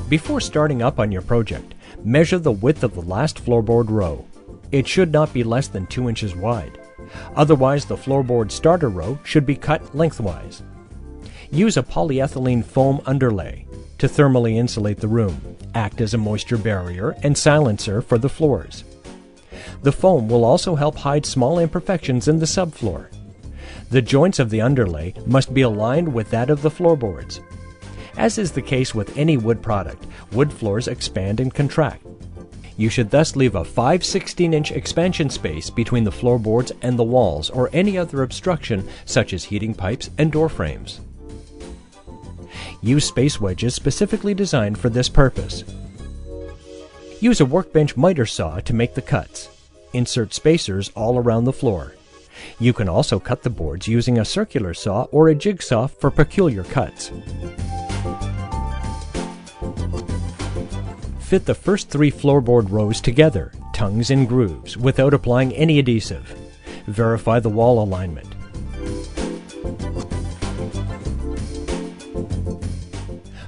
Before starting up on your project, measure the width of the last floorboard row. It should not be less than 2 inches wide. Otherwise, the floorboard starter row should be cut lengthwise. Use a polyethylene foam underlay to thermally insulate the room, act as a moisture barrier and silencer for the floors. The foam will also help hide small imperfections in the subfloor. The joints of the underlay must be aligned with that of the floorboards. As is the case with any wood product, wood floors expand and contract. You should thus leave a 5/16-inch expansion space between the floorboards and the walls or any other obstruction such as heating pipes and door frames. Use space wedges specifically designed for this purpose. Use a workbench miter saw to make the cuts. Insert spacers all around the floor. You can also cut the boards using a circular saw or a jigsaw for peculiar cuts. Fit the first 3 floorboard rows together, tongues and grooves, without applying any adhesive. Verify the wall alignment.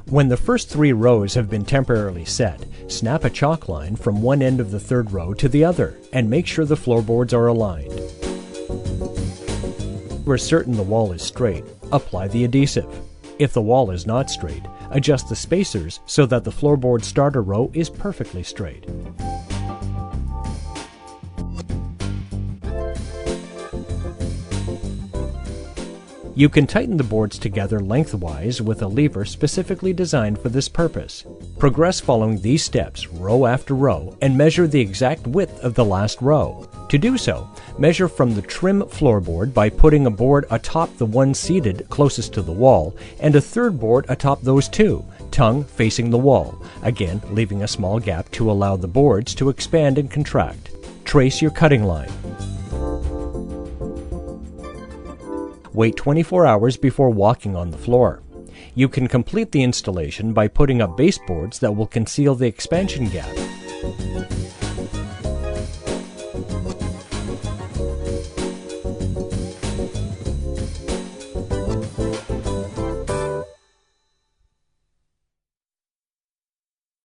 When the first 3 rows have been temporarily set, snap a chalk line from one end of the 3rd row to the other and make sure the floorboards are aligned. We're certain the wall is straight, apply the adhesive. If the wall is not straight, adjust the spacers so that the floorboard starter row is perfectly straight. You can tighten the boards together lengthwise with a lever specifically designed for this purpose. Progress following these steps row after row and measure the exact width of the last row. To do so, measure from the trim floorboard by putting a board atop the one seated closest to the wall and a 3rd board atop those 2, tongue facing the wall, again leaving a small gap to allow the boards to expand and contract. Trace your cutting line. Wait 24 hours before walking on the floor. You can complete the installation by putting up baseboards that will conceal the expansion gap.